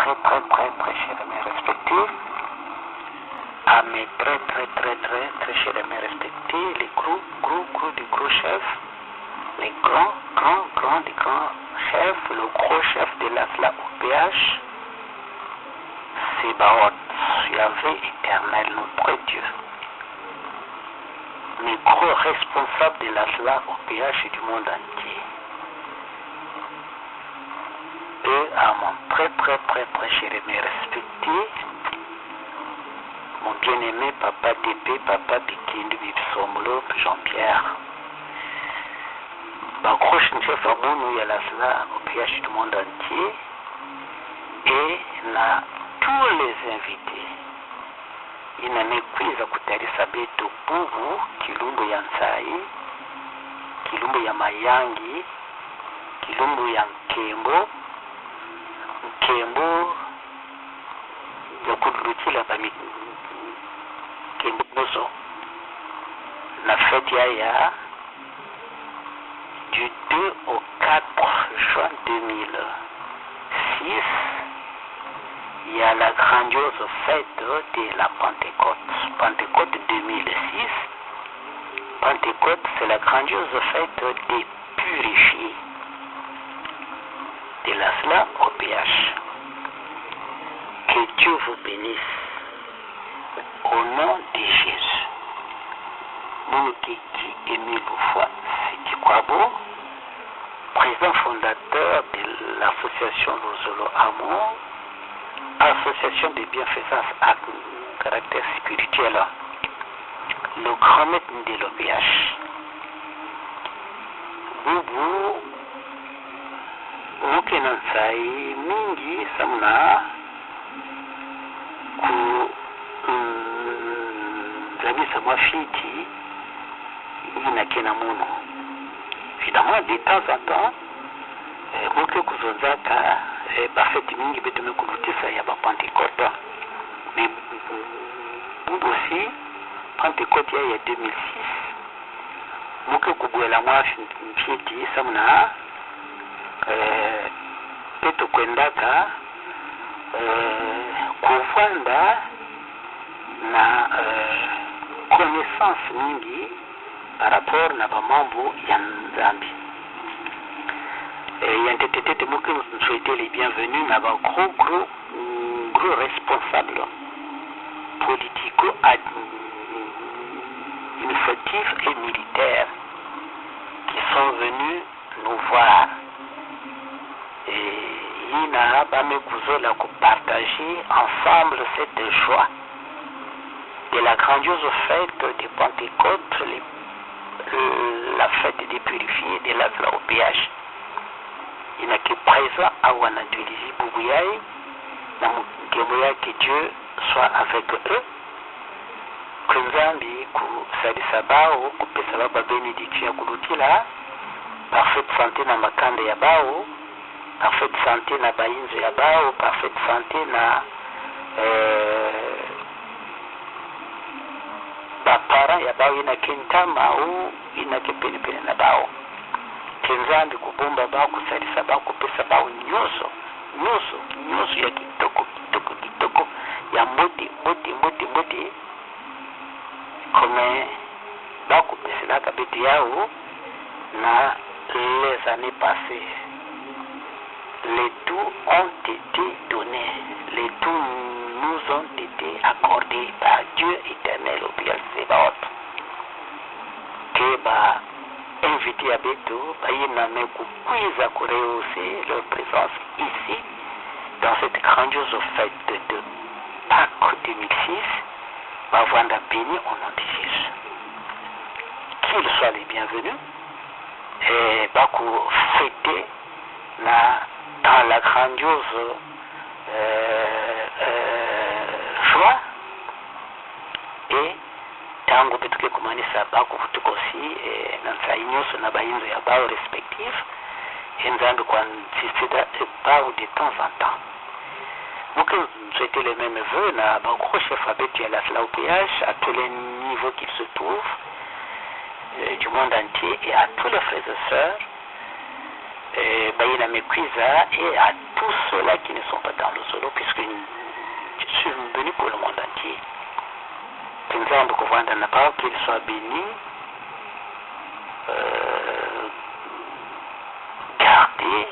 très chers amis respectés, à mes très chers amis respectés, les gros chefs, les grands chefs, le gros chef de l'ASLA OPH, Sébaoth, Yahvé éternel, notre Dieu. Les gros responsables de l'ASLA OPH et du monde entier. Et à mon très cher aimé respecté, mon bien-aimé Papa DP, Papa Bikindu Bipsomlo, Jean-Pierre. Bakroche chef Abounou ya l'ASLA OPH du monde entier et na tous les invités. Inamekwiza kutarisa betu Bubu, Kilumbu ya Nsai, Kilumbu ya Mayangi, Kilumbu ya Nkembo ya kudulukila bami Nkembo Boso. La fête ya du 2 au 4 juin 2006, il y a la grandiose fête de la Pentecôte. Pentecôte 2006. Pentecôte, c'est la grandiose fête des purifiés de l'ASLA OPH. Que Dieu vous bénisse. Au nom de Jésus. Nous qui aimons le foi, c'est Kwabo, président fondateur de l'association Lozolo Amour, association de bienfaisance à caractère spirituel, le grand maître de l'OPH. Bubu, Mukinansai, Mingi, Samna, ku Zamisa Mwafiti, Inakena Mono. Évidemment, de temps en temps, Moke Kuzonzaka, Bafeti Mingi Betume Kulutisa ya Pentecôte. Mais aussi, Pentecôte il y a 2006, Moke Kubuela Mwafiti, Samna, Peto Kwendaka, Kufanda, na connaissance mingi par rapport na bamambo ya Nzambi. Et yantetete moke nous souhaiter les bienvenus na ba gros responsables politico administratifs et militaires qui sont venus nous voir. Et ina bame kuzola ko partager ensemble cette joie de la grandiose fête de Pentecôte, la fête des purifiés de l'ASLA OPH. Il n'a que présent à Wanatulizi Boubouyaï, que Dieu soit avec eux. Que Nzambi Sadisabao, Kupesababa bénédiction Kulutila, parfaite santé na Makande Yabao, parfaite santé na Baïnzo Yabao, parfaite santé na Bapara Yabao ina Kintama ou ina Kepene na Bao. Kenzambi kubomba bao kusalisa bao kupesa bao nyoso ya kitoko ya mboti comme bao kupesa la kabeti yao na les années passées. Les tout ont été donnés, les tout nous ont été accordés par Dieu éternel au bien Sébaoth. Que ba invité à Beto, Baïna Mekouiza pour rehausser leur présence ici, dans cette grandiose fête de Pâques 2006, Bavanda béni au nom de Jésus. Qu'ils soient les bienvenus, et Bakou fêter dans la grandiose joie, et tango betuke kumanisa bako kutuko si na nsainyoso na bainzo ya bao respectif Nzambi kwa nsisida bao de temps en temps. Donc souhaiter les mêmes vœux na bako chef abetu ya l'ASLA OPH à tous les niveaux qu'ils se trouvent du monde entier et à tous les frères et sœurs Baïna Mekwiza et à tous ceux-là qui ne sont pas dans le solo, puisque je suis venu pour le monde entier. Nzambe kuvanda na pao qu'il soit béni, gardé,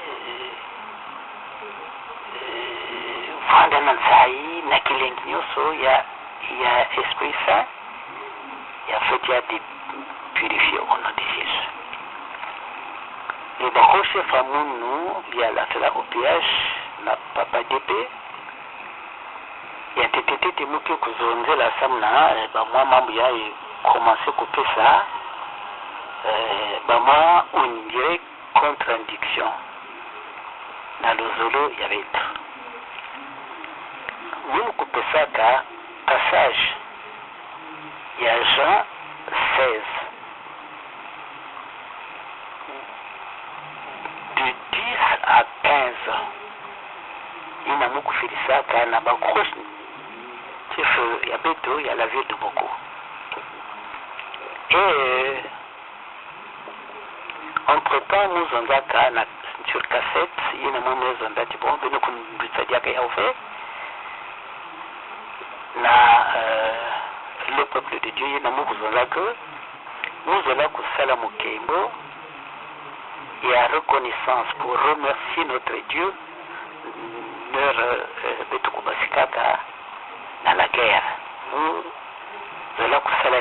vanda na nzai na kilengi nyoso ya Esprit Saint, ya fait ya de purifier au nom de Jésus. Le bakoshe famunu ya la fela OPH na papa DP ya tetete temuke kuzonzela samna bamwa mambo ya commencer kopesa bamwa on dirait contradiction na lozolo ya betu mimi kopesaka passage ya Jean 16 de 10 à 15 inamu kufilisaka na bakroche chef ya beto ya la ville de Boko. Et entre temps nous onzaka na sur cassette inamu mezonda bon beno kumbitsadiaka ya ofe na le peuple de Dieu inamu kuzonzaka nous allons kusala mukembo et à reconnaissance pour remercier notre Dieu leur betukubasikaka dans la guerre. Nous allons kusala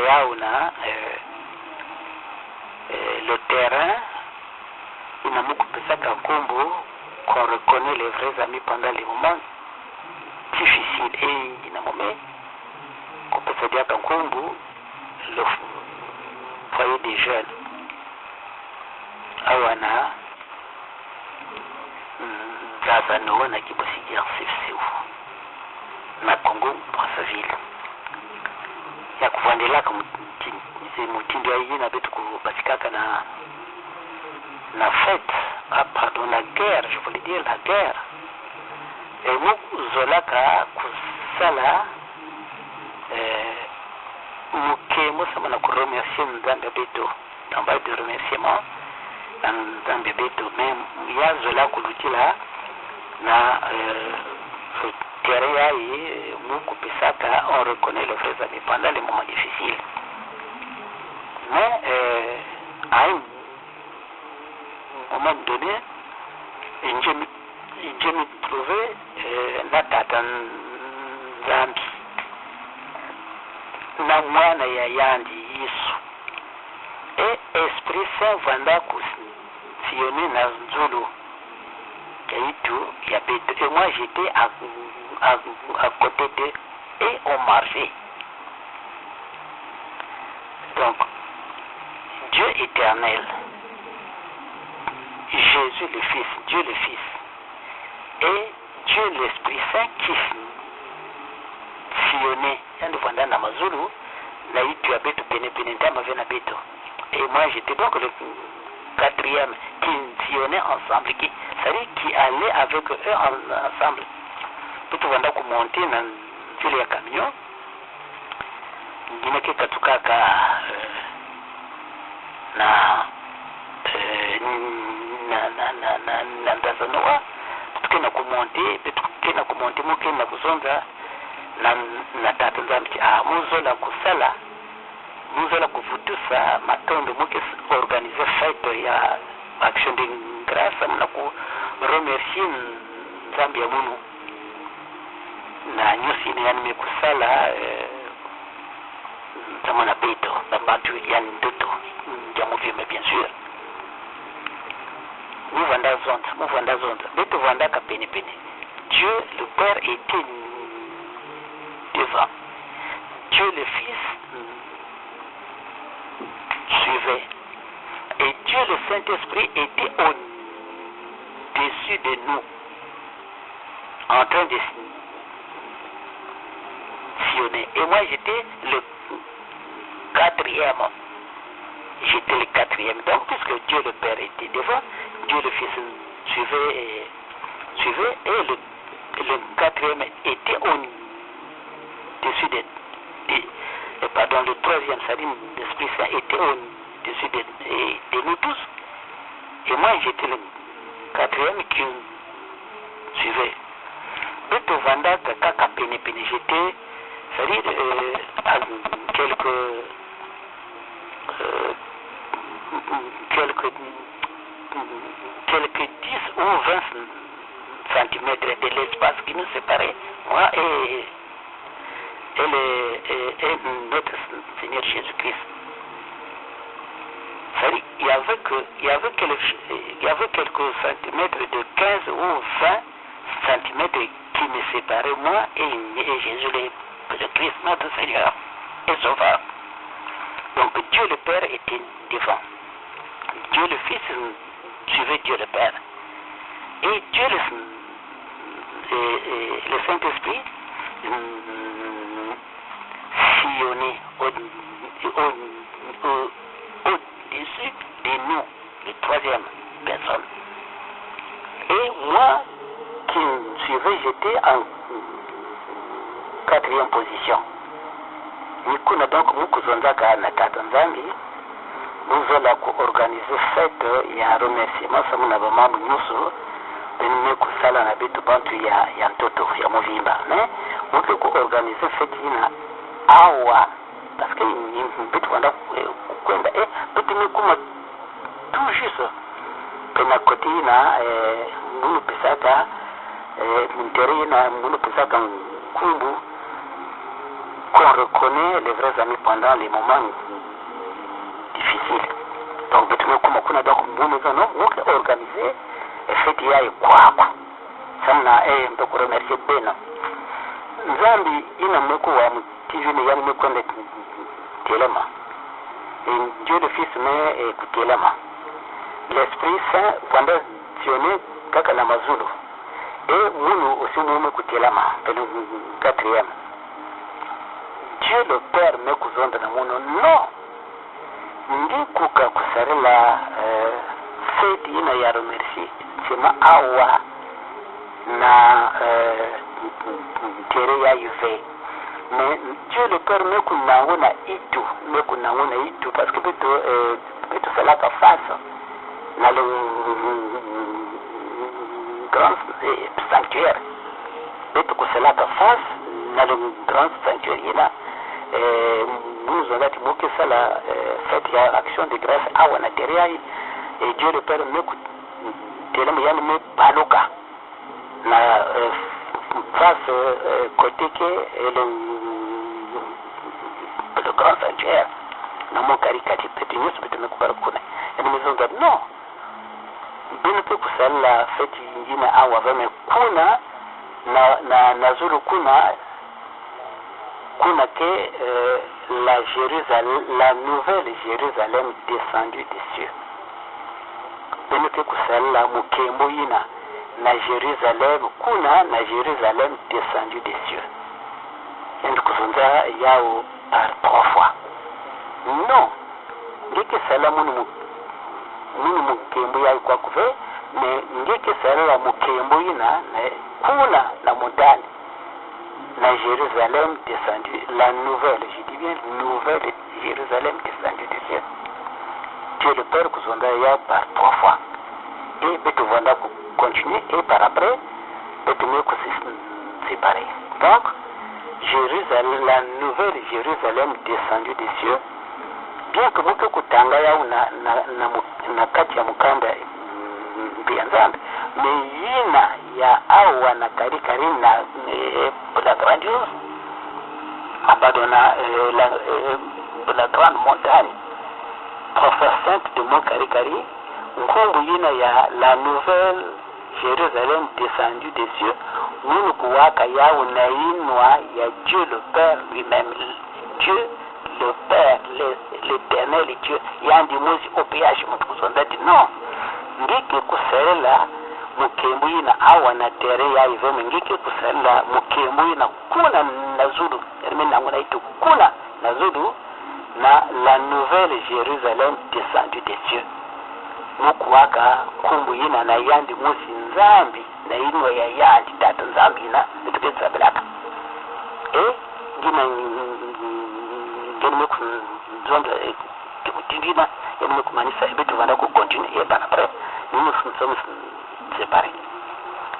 le terrain inamukupesaka kombo qu'on reconnaît les vrais amis pendant les moments difficiles et inamome kupesadiaka kombo le foyer des jeunes awana Zazano na kibosikia sefseu na Congo Brazzaville ya kuvandela kama mutindo ya na betu kubasikaka na fête pardon la guerre je voulais dire la guerre et nous zolaka kusala mukemo sama na kuremercier Nzambe betu dans de remerciement dans bébé même yazola kulutila na terre et muku pesaka on reconnaît le vrai ami pendant les moments difficiles mais à un moment donné je me trouvais na tata Nzambi na mwana ya yandi Yesu et Esprit Saint vanda sillonner na Nzulu ya Beto et moi j'étais à côté d'eux et on marchait. Donc Dieu éternel, Jésus le Fils, Dieu le Fils et Dieu l'Esprit Saint qui sillonnait yandu vanda na mazulu na itu ya Beto pene ndama vena Beto et moi j'étais donc le quatrième qui sillonnait ensemble, qui allait avec eux ensemble. Tout vanda kumonter na zile ya camion. Ngine katukaka na ndazanoa. Tukena kumonter mukena kuzonga na tata Nzambi muzola kusala muzola kuvutusa matondo muke organiser fête ya action de grâce na ku remercier Nzambi ya munu na nyosi ni yani mekusala kama na Beto babatu yani ndoto ya muvime bien sûr muvanda zonda Beto vanda ka pene Dieu le Père était devant, Dieu le Fils suivait et Dieu le Saint-Esprit était au-dessus de nous en train de sillonner et moi j'étais le quatrième donc puisque Dieu le Père était devant, Dieu le Fils suivait et le quatrième était au-dessus le troisième, c'est-à-dire l'Esprit Saint était au-dessus de nous tous. Et moi, j'étais le quatrième qui suivait. Beto Vanda Kaka Pene j'étais, c'est-à-dire à quelques 10 ou 20 centimètres de l'espace qui nous séparait, moi et notre Seigneur Jésus-Christ. C'est-à-dire, il y avait quelques centimètres de 15 ou 20 centimètres qui me séparaient, moi et Jésus, le Christ, notre Seigneur et Sauveur. Donc Dieu le Père était devant. Dieu le Fils suivait Dieu le Père. Et Dieu le Saint-Esprit sillonnait au-dessus de nous, la troisième personne. Et moi qui suivais, j'étais en quatrième position. Nikuna donc mukuzonzaka na tata nzambi muzola kuorganize fete ya remerciement samu na bamambu nyusu benime kusala na bitu bantu ya ntoto ya muvimba mais muke kuorganize fete ina awa parce que bitu wanda kwenda bitu mikuma tout juste pena koti ina munu pisaka minteri ina munu pisaka kumbu qu'on reconnaît les vrais amis pendant les moments difficiles. Donc, on a donc organisé et fait quoi. Ça m'a remercié bien. Zambi, il n'a pas de Telema. Et Dieu le Fils met Telema. L'Esprit Saint, pendant Sioné, Kakanamazulu. Et nous aussi, nous me Telema, le quatrième. Dieu le Père me kuzonda na muno no ndikuka kusarela fete ina ya remercie sema awa na tere ya yuve mais Dieu le Père me kunangona itu parce que beto salaka face na le grand sanctuaire beto kusalaka face na le grand sanctuaire ina nous avons dit que la fête ya action de grâce à Wanateria et Dieu le Père me me paloka na face côté que le grand sanctuaire na mon caricati petit nous peut me couper kuna et nous avons dit non bien que la fête ingine awa veme kuna na zuru kuna que la nouvelle Jérusalem descendue des cieux. Benete kusala mukembo ina na Jérusalem kuna na Jérusalem descendue des cieux. Ndio kuzunza yao par 3 fois. Non. Ngeke sala munu mukembo yao kwa kuve, mais ngeke sala mukembo ina kuna na modani. La Jérusalem descendue, la nouvelle, je dis bien nouvelle Jérusalem descendue des cieux. Dieu le Père que vous par 3 fois. Et Beto Vanda continuer et par après, Beto Meko se séparer. Donc, Jérusalem, la nouvelle Jérusalem descendue des cieux, bien que Moko Kutanga ya na kati ya mukanda bianzambe, mais yina ya awa na karikari na la grandiose abandonna la grande montagne prophète sainte de Mont Karikari nkombo yina ya la nouvelle Jérusalem descendue des cieux nous kuwaka yao na inwa ya Dieu le Père lui-même Dieu le Père l'éternel Dieu yandi mozi OPH mtukuzondati non ngike kuserela mukembu ina awa na tere ya iveme ngike kusala mukembu ina kuna na zulu ermina ngona itu kuna na zulu na la nouvelle Jérusalem descendue des cieux mukuwaka kumbu ina na yandi musi nzambi na inwa ya yandi tata nzambi na tuketsa belaka ngina ngene kuzonda tikutindina yemwe kumanisa ebetu vanda ku continue et par après nous sommes séparés.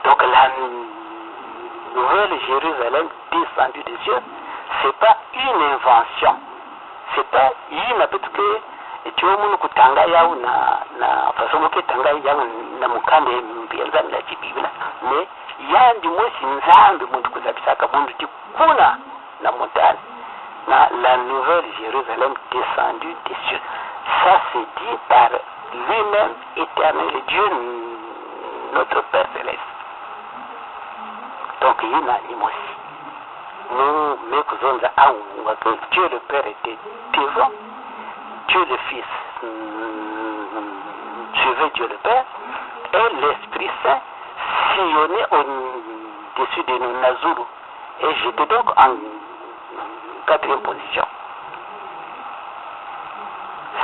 Donc la nouvelle Jérusalem descendue des cieux, c'est pas une invention. C'est pas une habitude que tuomunu kutanga yao na fasomo ke tanga yao na mukande mbianza la Biblia. Mais yandi mwesi nzambe muntu kuzabisaka mundu tikuna na montagne. La nouvelle Jérusalem descendue des cieux. Ça c'est dit par lui-même, éternel Dieu, notre Père Céleste. Donc il y a une aussi. Nous, que Dieu le Père était devant, Dieu le Fils suivait Dieu le Père, et l'Esprit Saint sillonnait au-dessus de nous, Nazuru. Et j'étais donc en quatrième position.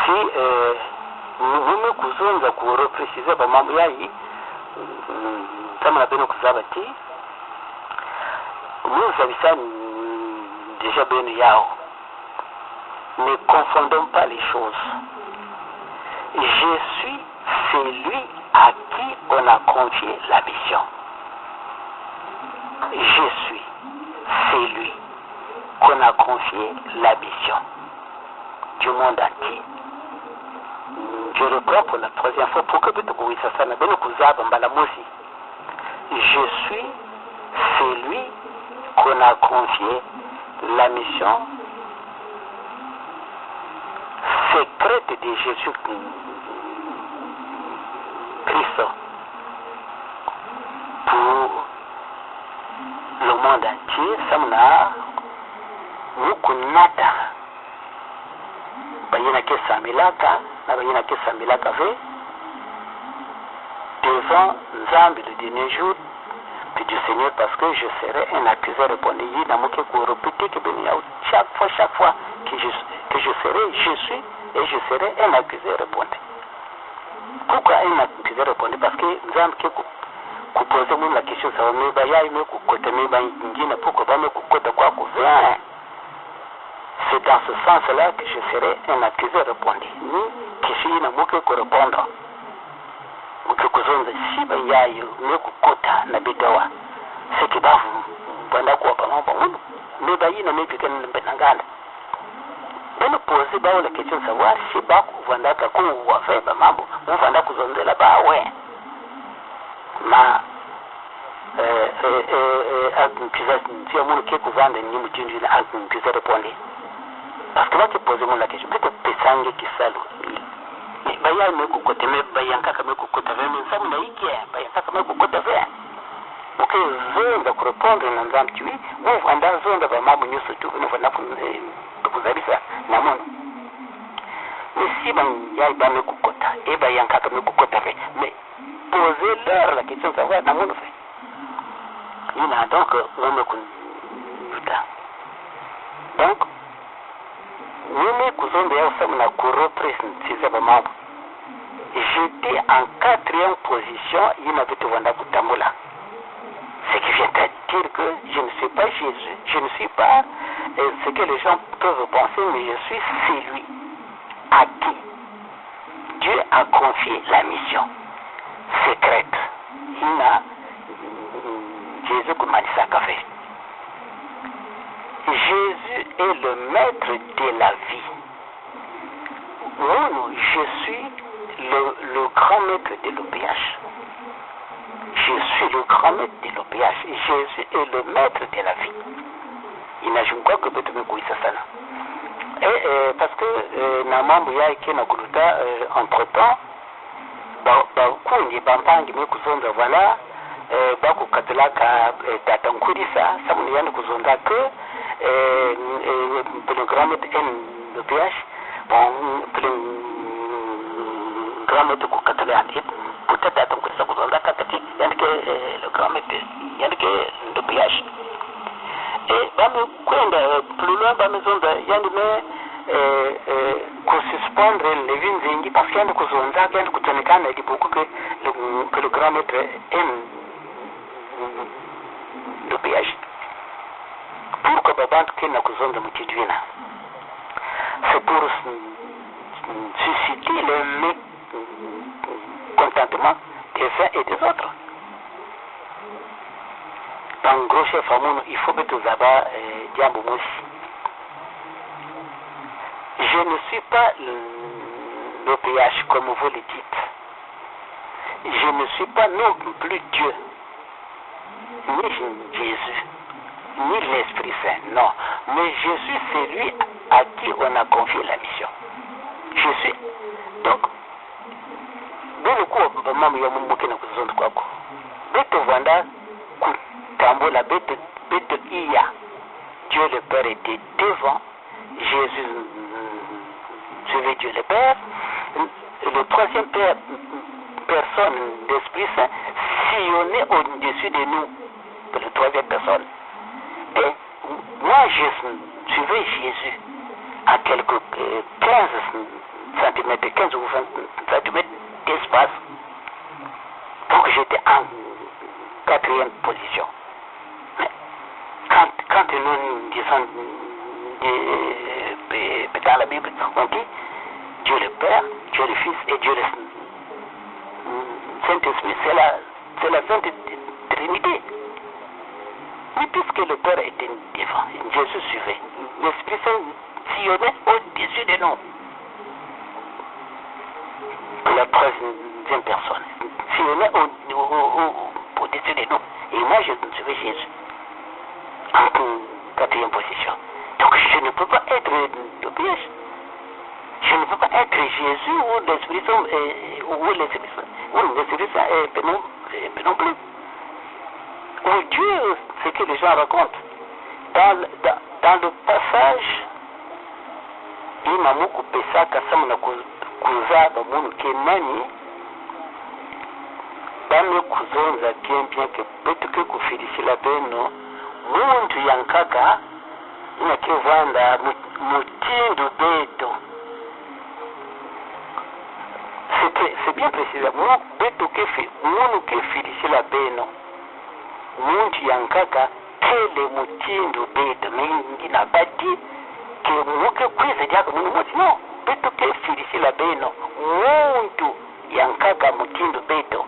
Si nous kuzonza kurepresize bamambo yayi kama napenda kuzabati nous habitants déjà bien yao. Ne confondons pas les choses. Je suis celui à qui on a confié la mission. Je suis celui qu'on a confié la mission du monde entier. Je reprends pour la troisième fois pour que je suis celui qu'on a confié la mission secrète de Jésus Christ pour le monde entier. Samna mukunata bayina ke samilaka na bayina ke samilaka ve devant Nzambe le dernier jour puis du Seigneur, parce que je serai un accusé répondant chaque fois que je serai, je suis et je serai un accusé répondant. Pourquoi un accusé répondant? Parce que Nzambe qui pose la question, ça va me bailler, me côté me bailler, pourquoi pas me côté quoi couvert? C'est dans ce sens-là que je serai un accusé répondant. Ni qui suis na muke ko répondre. Mukikuzonza shiba yayo mekukota na bidawa sekibavu banda kwa pamamba me bayina me bikana mbenangana beno pose bawo la question savoir si ba kuvanda ka ko wa fe ba mambo mvanda kuzonzela bawe ma akimpiza ntia mun ke kuvanda ni mutindi na akimpiza répondre parce que va te poser mon la question peut-être pesange kisalo baya me kukote me bayanka kama kukote ve msamu na iki bayanka kama kukote ve ok zonda ku répondre na Nzambe tu ou anda zonda ba mamu nyuso tu no vana kuzabisa na mono mais si ban yai ba me kukota e bayanka kama kukote ve mais poser leur la question savoir na mono fait il a donc on me kuta donc mimi kuzonda ya samu na ku représenter ba mamu. J'étais en quatrième position, il m'avait tout vendu à Tamboula. Ce qui vient de dire que je ne suis pas Jésus, je ne suis pas ce que les gens peuvent penser, mais je suis celui à qui Dieu a confié la mission secrète. Il a Jésus comme Manisaka fait. Jésus est le maître de la vie. Non, je suis le grand maître de l'OPH. Je suis le grand maître de l'OPH. Jésus est le maître de la vie. Il n'a jamais quoi que peut me courir ça. Et parce que Namambu Yaiki Nakuluta, entre temps, Bakundi Bampangi Mekuzonda, voilà, Baku Katalaka Tatankurisa, Samunian Kuzonda que le grand maître de l'OPH, grand maître kukatala peut-être à ton coup ça vous kakati yandike le grand maître yandike de piage et bame kwenda plus loin bame zonda yandime kususpendre les vinzingi parce qu'il y a kuzonda kandi kutonekana beaucoup que le grand maître aime le piage pourquoi babantu kena kuzonda mukidwina c'est pour susciter le contentement des uns et des autres. dans gros chef amour, il faut que tu aies diambo aussi. Je ne suis pas le PH comme vous le dites. Je ne suis pas non plus Dieu, ni Jésus, ni l'Esprit Saint, non. Mais je suis celui à qui on a confié la mission. Je suis. Donc, dans le coup, maman, il y a mon bouquet dans le zone quoi. Bête Vanda, Tambola, bête Iya. Dieu le Père était devant. Jésus suivait Dieu le Père. Le troisième personne d'Esprit Saint sillonnait au-dessus de nous. De la troisième personne. Et moi, je suivais Jésus à quelques 15 cm, 15 ou 20 cm d'espace. Donc j'étais en quatrième position. Mais quand nous disons dans la Bible, on dit Dieu le Père, Dieu le Fils et Dieu le Saint-Esprit. C'est la Sainte Trinité. Mais puisque le Père était devant, Jésus suivait. L'Esprit Saint sillonnait au-dessus de nous. La troisième personne sillonnait au-dessus de nous. Et moi, je suivais Jésus en quatrième position. Donc, je ne peux pas être le piège. Je ne peux pas être Jésus ou l'Esprit Saint ou l'Esprit Saint. Ou l'Esprit Saint non plus. Ou Dieu, ce que les gens racontent. Dans le passage, il m'a coupé ça, Kassam na kuza bamuntu kenani, bame kuzonza bien que betuke kufilisila beno, muntu yankaka, ina kevanda mutindu beto. C'est bien précisé, betuke munu ke filisila beno. Muntu yankaka kele mutindo beto mingi na bati ke muke kwiza diako muti no beto ke filisi la beno muntu yankaka mutindo beto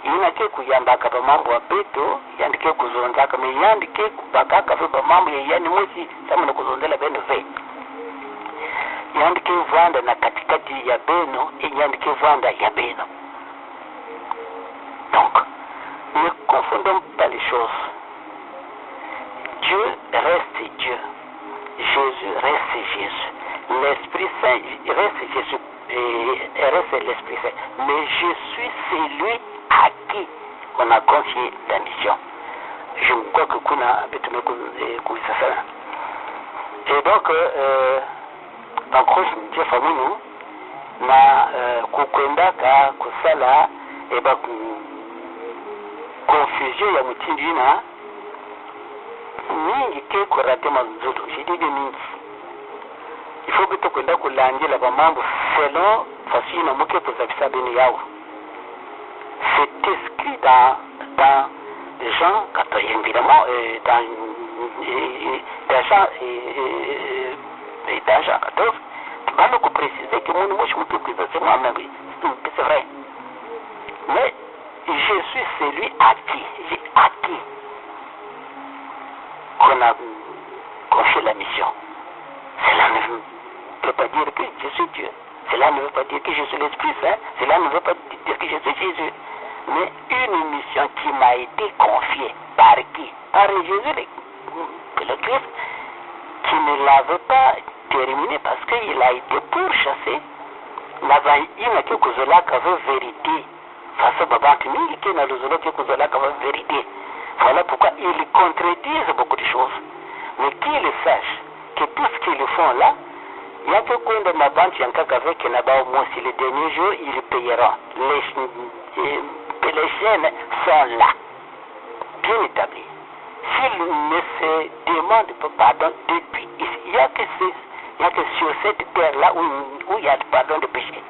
ina ke kuyambaka pa mambo wa beto yandike kuzonzaka me yandike kubakaka pa mambo ya yani musi sama na kuzonzela beno ve yandike vanda na katikati ya beno yandike vanda ya beno. Donc ne confondons pas les choses. Dieu reste Dieu. Jésus reste Jésus. L'Esprit Saint reste Jésus et reste l'Esprit Saint. Mais je suis celui à qui on a confié la mission. Je crois que kuna betume kuisasa. Et donc, en gros, je fais famille na kukwenda ka kusala eba confusion ya mutindi na mingi ke kurate mazulu shidide mingi. Il faut que tu kwenda kulanjila ba mambo selon façon na muke kuzabisa beni yao. C'est écrit dans Jean 14, évidemment dans Jean 14, va nous préciser que mon mouche me peut c'est moi-même. C'est vrai. Mais je suis celui à qui qu'on a confié la mission. Cela ne veut pas dire que je suis Dieu. Cela ne veut pas dire que je suis l'Esprit Saint. Cela ne veut pas dire que je suis Jésus. Mais une mission qui m'a été confiée. Par qui? Par Jésus, le Christ, qui ne l'avait pas terminé parce qu'il a été pourchassé. Il n'a que Kuzola qui avait vérité. Face à Babanki, il n'a que Kuzola qui avait vérité. Voilà pourquoi ils contredisent beaucoup de choses. Mais qu'ils sachent que tout ce qu'ils font là, il y a que quand ma banque avec moi, si les derniers jours, ils payeront. Les chaînes sont là, bien établies. S'ils ne se demandent pas pardon depuis ici, il n'y a que sur cette terre-là où il y a pardon de péché.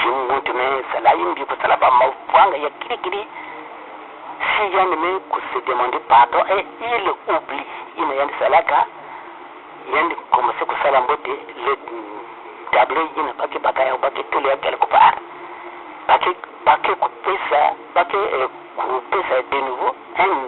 Si on monte, mais ça l'a une Bible, ça l'a pas mal, il y a qui si y a une se demander pardon et il oublie, il y a une salaka, il y a une comme c'est que ça l'a monté, le tableau, il n'y a pas que bagaille ou pas que tout le monde quelque part. Pas que couper ça de nouveau, un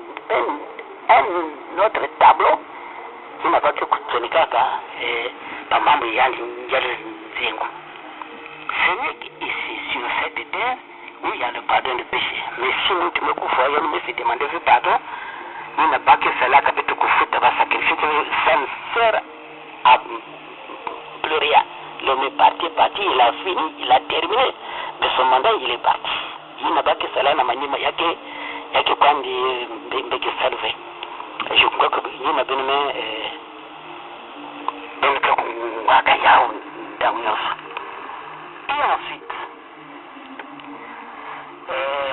fois ya me se demander pardon na baki sala ka bitu kufuta ba sacrifice ça ne sert à plus rien. L'homme est parti, il a fini, il a terminé de son mandat, il est parti. Il n'a pas que cela na manyima yake kwandi mbeke salve. Je crois que il n'a bien donc waka yao ndamyosa. Et ensuite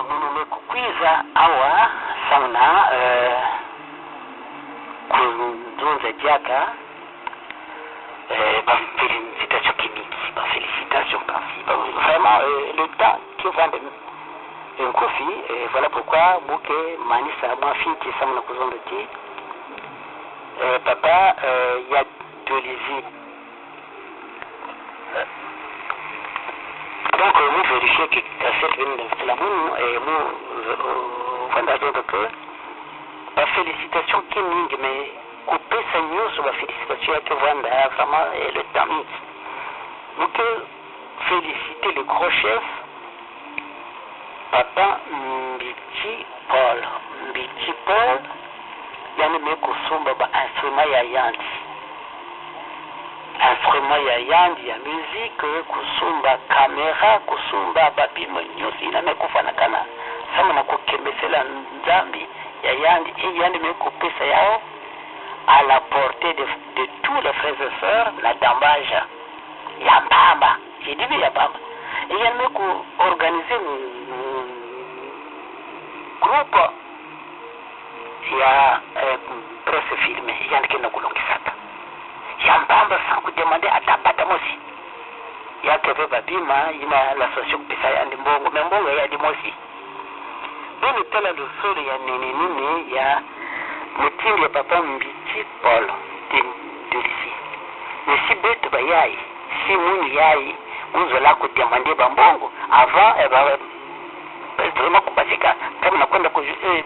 munome kukwiza awa sauna kunzunza jaka félicitations Kimiki, félicitations Kansi. Vraiment, le temps qui va de un kofi, voilà pourquoi Bouke, Manissa, ma fille qui est Samna Kouzondoti, papa, il y a de l'isi. Donc, vous vérifiez que cette ligne de la moune, et vous, voilà, donc, la félicitation Kimiki, mais couper sa news sur la félicitation à Tovanda, vraiment, le temps. Nous pouvons féliciter le gros chef, Papa Mbiti Paul. Mbiti Paul, il y a un kusumba ba instrument ya yandi. Instrument ya yandi ya musique, kusumba caméra, kusumba babimo news, il y a un kufanakana. Sama na kukembesela nzambi ya yandi, et yandi me kupesa yao à la portée de tous les frères et sœurs, la dambage, Yambamba, j'ai dit Yambamba. Et il y a même organisé un groupe, il y a presse filmée, il y a un qui n'a pas de Yambamba sans que demander à Tapata aussi. Il y a que Babima, il y a l'association Pisa Yandimbo, mais bon, il y a des mots aussi. Dans le tel de sol, il y a Nénéné, il y a le team de Papa Mbiti Paul de l'ici. Mais si bête bayai, si moun yai, vous allez vous demander bambongo. Avant, vraiment kubasika, kama nakwenda kujouer,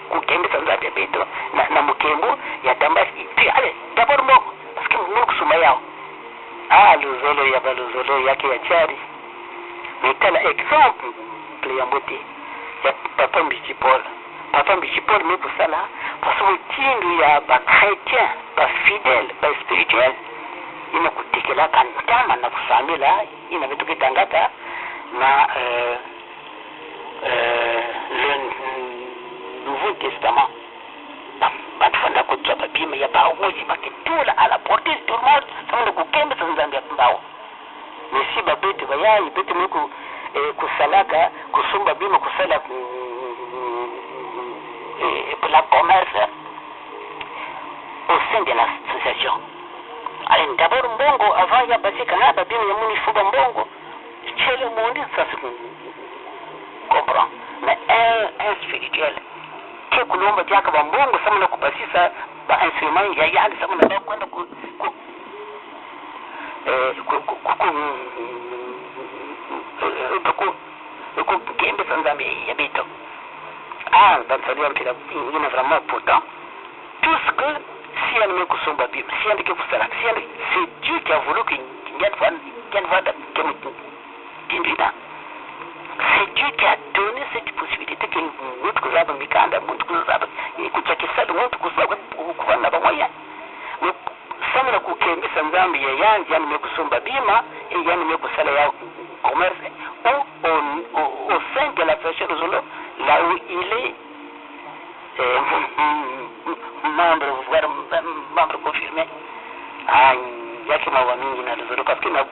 kukembe sanza de beto, na mukembo, ya tambasi, puis allez, d'abord mbongo, parce que moun kusuma yao. Ah, luzolo ya baluzolo yake ya chari. Mais tel exemple, ya mbote, ya Papa Mbiti Paul. Papa Mbiti Paul me kusala, parce que tindu ya ba chrétien, ba fidèle, ba spirituel, ina kutikela kantama na kusamila, ina vitu kitangata na le Nouveau Testament. Batufanda kutwa babima ya ba umoji bakitula à la portée de tout le monde, sama kukembe sanzambia mbao. Mais si babete bayai, bete meko kusalaka, kusumba bima kusala pour la commerce au sein de l'association. Alors d'abord mbongo avant ya basi kana babini ya muni fuba mbongo chele monde ça se comprend mais un spirituel ke kulomba jaka ba mbongo sama na kubasisa ba instrument ya yali sama na kwenda ku kembe sanzambi ya bito. Ah, dans ce lieu, il est vraiment important. Tout ce que, si elle me kusumba bim, si elle me kusala, si elle, c'est Dieu qui a voulu que c'est Dieu qui a donné cette possibilité que nous kuzaba mikanda, nous kuzaba, kuchakisa, nous kuzaba, kuvana ba moya. Samina kukembe sanzambi ya yani me kusumba bima, et yani me kusala ya commerce, au sein de la fashion de Zolo, là où il est membre confirmé. Ah, yake mawa mingi na Zolo parce que na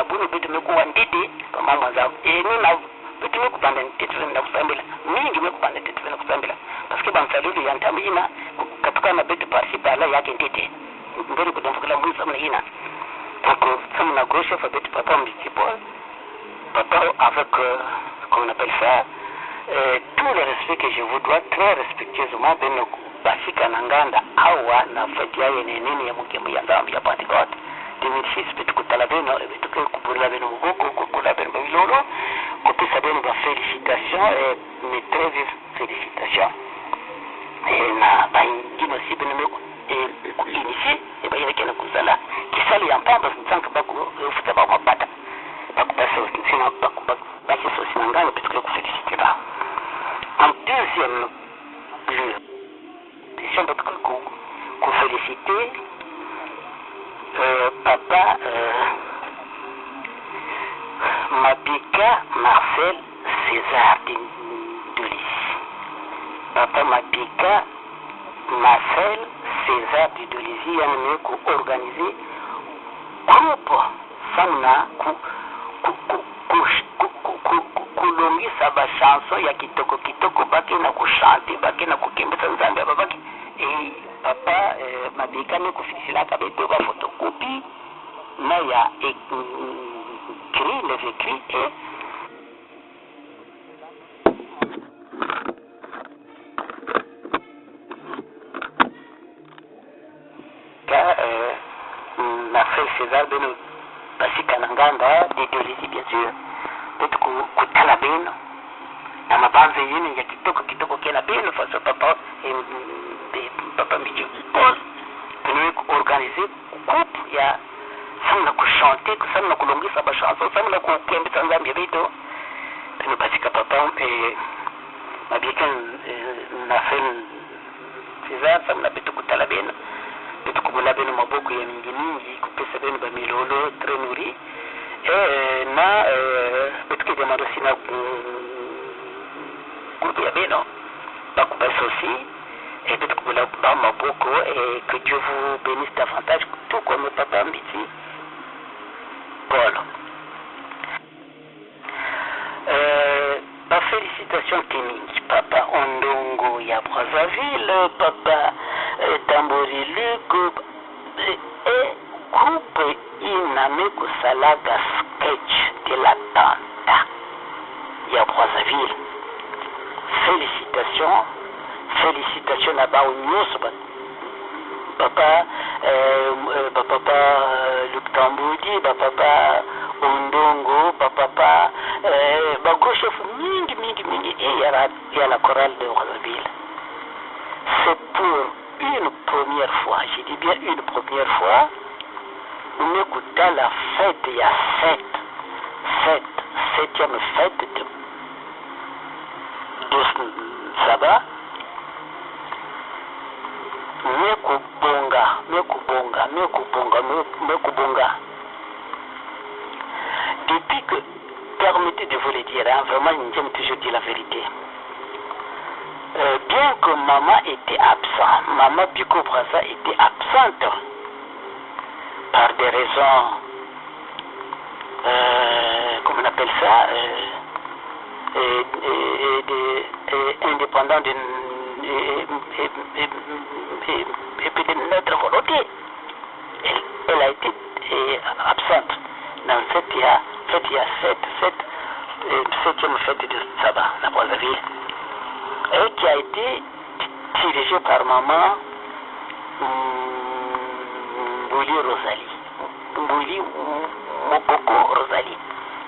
bunu bitu mekuwa ndidi kwa mama zao. Ni na bitu mekupanda titule na kusambila. Mingi mekupanda titule na kusambila. Parce que bansalulu ya ntamina katuka na bitu participala yake ndidi. Mbele kudamfukula mwini samna ina. Donc, samna gauche fa bitu Papa Mbiti Paul. Papa avec, comment on appelle ça, tout le respect que je vous dois, très respectueusement, beno basika nanganda awa na fatia yene nini ya mukemu ya ngambi ya Pentecote. 2006 bitu kutala beno, bitu kubula beno mugoko, kukula beno babilolo, kupisa beno ba félicitations, mes très vives félicitations. Et na ba ingino si beno meko, l'initié, et ba yene kena kuzala, kisali ya mpamba, nsanka baku, ufuta ba mabata. En deuxième deuxième lieu, question de féliciter papa Mabika Marcel César Dulis. Papa Mabika Marcel César Dulis yana organiser groupe sana kulongisa ba chanson ya kitoko kitoko baki na kushante baki na kukembeza nzambe babaki papa Mabika ni kufikisila kabeto ba photocopie na ya écrit les écrits et Marcel César beno basika na nganda didolisi bien sûr peut kutala beno na mabanze yini ya kitoko kitoko kena beno faso papa papa Mbiju Paul beno organiser groupe ya samna kushante samna kulongisa ba chanson samna kukembeza nzambe beto beno basika papa Mabika Marcel César samna beto kutala beno tukubula beno maboko ya mingi mingi kupesa beno ba milolo très nourri na betuke de marosi na groupe ya beno bakubasa aussi et betukubula ba maboko et que Dieu vous bénisse davantage tout comme papa Mbiti Paul. Félicitations Kemingi papa Ondongo ya Brazzaville papa Tambori Lugo et groupe iname kusalaga sketch de la tanta ya Brazzaville. Félicitations na ba unyoso papa Luc Tambodi papa Ondongo papa ba gros chef mingi et ya la chorale de Brazzaville. C'est pour une première fois, je dis bien une première fois, nous écoutons la fête, il y a septième fête de Saba. Mekubonga. Depuis que, permettez de vous le dire, hein, vraiment, j'aime toujours dire la vérité. Bien que maman était absente, maman Biko Brassa était absente par des raisons, comment on appelle ça, indépendants de notre volonté. Elle a été absente dans septième fête de Saba, la Brazzaville. Et qui a été dirigé par maman Mbouli Rosalie. Mbouli Mokoko Rosalie.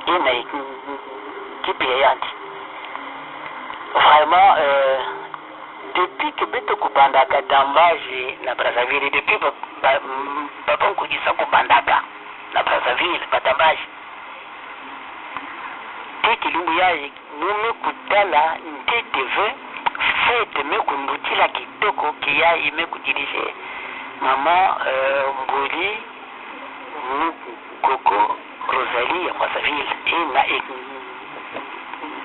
Et na équipe yandi. Vraiment, depuis que Beto Kubandaka Dambaji na Brazzaville, depuis papa Nkudisa Kubandaka na Brazzaville, Badambaji. Kilumbu ya nume kutala nteteve fete mekundutila kitoko kia ime kudirije mama Mbuli Koko Rosalie ya Brazzaville et na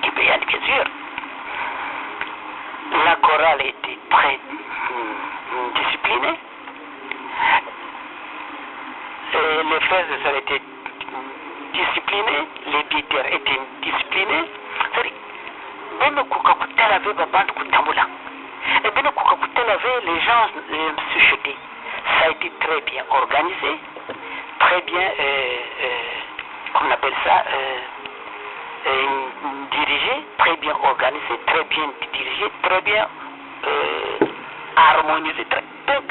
Kipéane bien sûr. La chorale était très disciplinée. Les frères et sœurs étaient disciplinés, les leaders étaient disciplinés. C'est-à-dire, beno kukakutala ve babandu kutambula. Et beno kukakutala ve les gens se jeter. Ça a été très bien organisé, très bien, comment on appelle ça, dirigé, très bien organisé, très bien dirigé, très bien harmonisé, très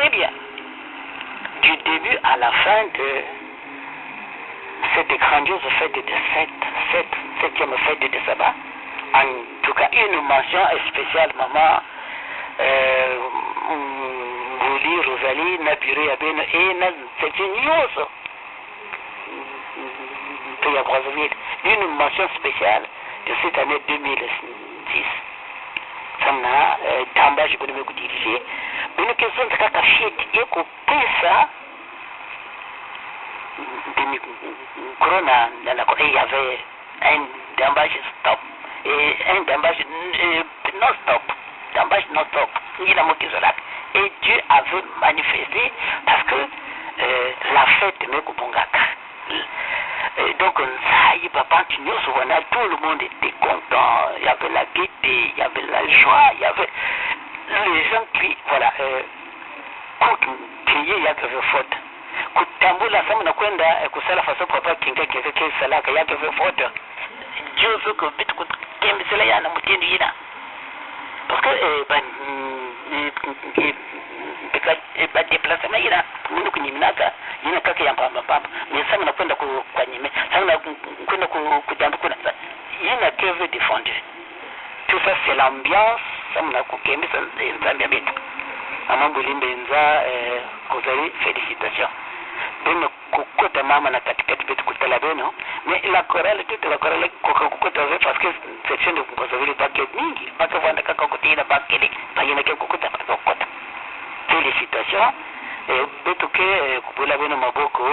bien. Du début à la fin de cette grandiose fête de septième fête de Saba. En tout cas, une mention spéciale, maman Mbuli Rosalie Napiri Abeno et c'est une news. Une mention spéciale de cette année 2006. Ça m'a d'embauche pour me diriger. Mais une question de kaka shit et qu'on ça corona il y avait un d'embauche stop et un d'embauche non stop, d'embauche non stop. Il a monté sur là. Et Dieu avait manifesté parce que la fête me coupongaka. Donc ça y va continuer, tout le monde était content, il y avait la gaieté, il y avait la joie, il y avait les gens qui, voilà, crier, il y avait faute. Kutambula sama na kwenda kusala faso papa kinga salaka yake veut faute. Dieu veut que vite kutembisela yana mutindi ina. Parce que ba déplacement ina mundu kunyiminaka ina kake ya papa mais sama na kwenda kwa nyime sama na kwenda kujambo kuna ina que veut défendre. Tout ça c'est l'ambiance sama na kukembisa nzambia bitu. Amambo limbenza kozali félicitations. Beno kukota mama na katikati betu kutala beno mais la chorale toute la chorale kukota parce que section de Brazzaville paquet mingi paka vanda kaka kutina paquet payina ke kukota kukota. Félicitations betu ke kubula beno maboko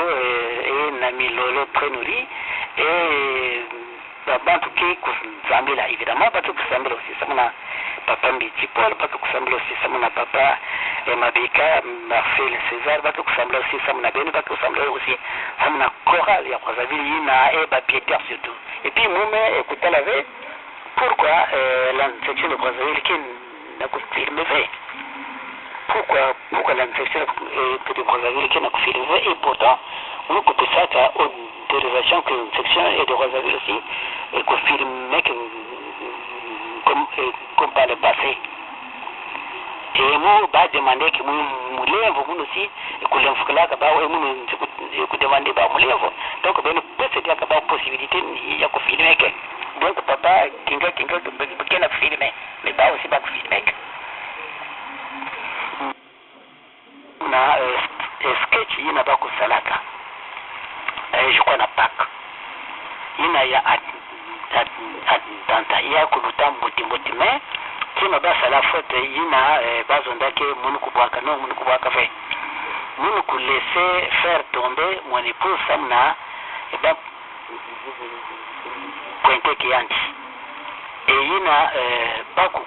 na milolo prenuri bantu ke kuzambila évidemment batu kusambila aussi samana papa Mbiti Paul batu kusambila aussi samana papa Mabika Marcel César batu kusambila aussi samana beno batu kusambila aussi samana chorale ya Brazzaville ina Pieter surtout et puis mume kutala ve pourquoi la section de Brazzaville qui n'a confirmé fait pourquoi la section de Brazzaville qui n'a confirmé et pourtant nous côté ça tu as autorisation que une section et de Brazzaville aussi et confirmé que comme par le passé et nous va demander que nous lève nous aussi et que l'infokala ka ba nous que demander ba nous lève donc ben peut se dire que ba possibilité il y a confirmer que donc papa kinga kena filmer mais ba aussi ba filmer na sketch ina ba ku salaka je crois na pak ina ya danta ya kuluta mboti mais kima basa la faute ina bazonda ke munu kubwaka no munu kubwaka fe munu ku laisser faire tomber mon épouse samna et ba pointe kianti et ina baku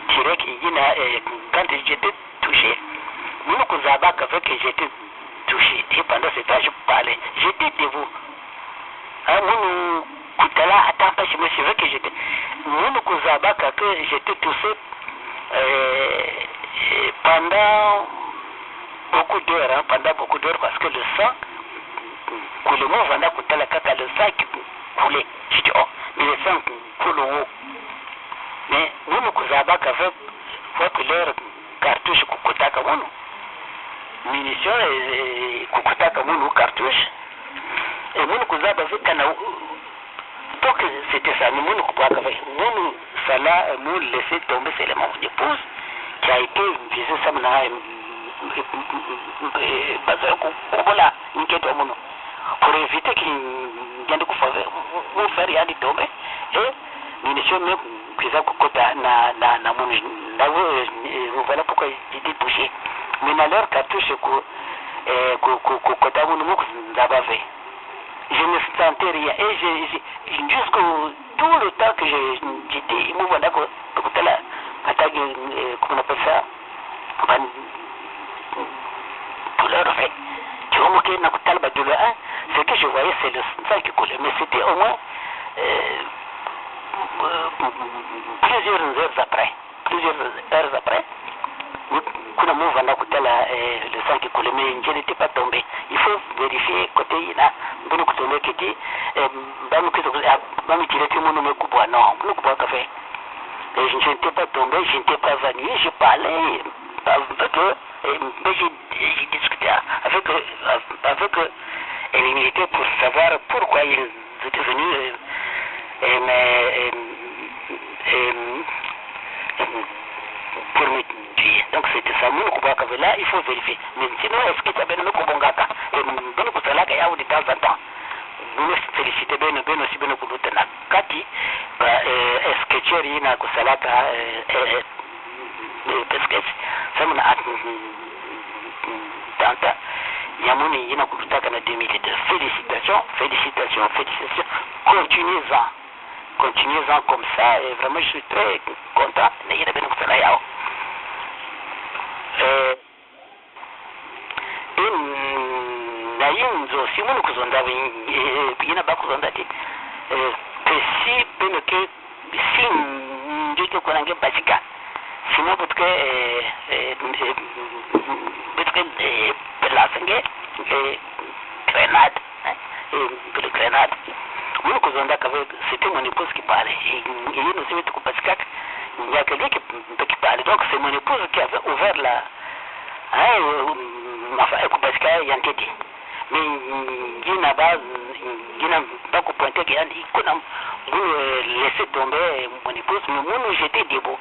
direct ina quand j'étais touché munu kuzabaka fait que j'étais touché et pendant ce temps je parlais j'étais debout munu kutala atapa je me suis vu que j'étais munu kuzabaka que j'étais touché pendant beaucoup d'heures parce que le sang coule mo vanda kutala kaka le sang qui coulait je dis oh mais le sang coule où mais munu kuzabaka fait votre leur cartouche kukutaka munu munition kukutaka munu cartouche et munu kuzaba fait kana donc c'était ça nous munu kubaka fait munu sala nous laisser tomber c'est l'élément d'épouse qui a été visé ça na bazar kubola nketo munu pour éviter qu'il vienne de faire yadi tomber et munition même kiza kukota na munu voilà pourquoi j'étais touché mais dans leur cartouche kukota munu muku zabave je ne sentais rien et jusqu'au tout le temps que j'étais immouvant d'accord la attaque comment on appelle ça douleur fait tu vois moi qui n'a pas de douleur ce que je voyais c'est le sang qui coulait mais c'était au moins plusieurs heures après kuna move na kutala le sang qui coulait mais je n'étais pas tombé il faut vérifier côté ina mbona kutombe kiti bamu tirete mon me kubwa non mbona kubwa café et je n'étais pas tombé je n'étais pas venu je parlais mais j'ai discuté avec les militaires pour savoir pourquoi ils étaient venus pour me tuer. Donc c'était ça, là, il faut vérifier. Mais sinon, est-ce que tu as bien le kubongaka et bien kusalaka yao de temps en temps. nous féliciter beno si beno kuluta na kati sketcher ina kusalaka sketch samuna tanta yamuni ina kulutaka na 2002. Félicitations. Continuez-en comme ça, et vraiment je suis très content. N'ayez beno kusala yao. Na yinzo simunu kuzonda bina bakuzonda ti pesi beno ke sim ndike konange basika sino butke pelasenge grenade munu kuzonda kave c'était mon épouse qui parlait et il nous avait tout basika il y a quelqu'un qui parlait, donc c'est mon épouse qui avait ouvert la kupasika yantete mais gina ba ko pointer que yandi kuna laisser tomber mon épouse mais moi j'étais debout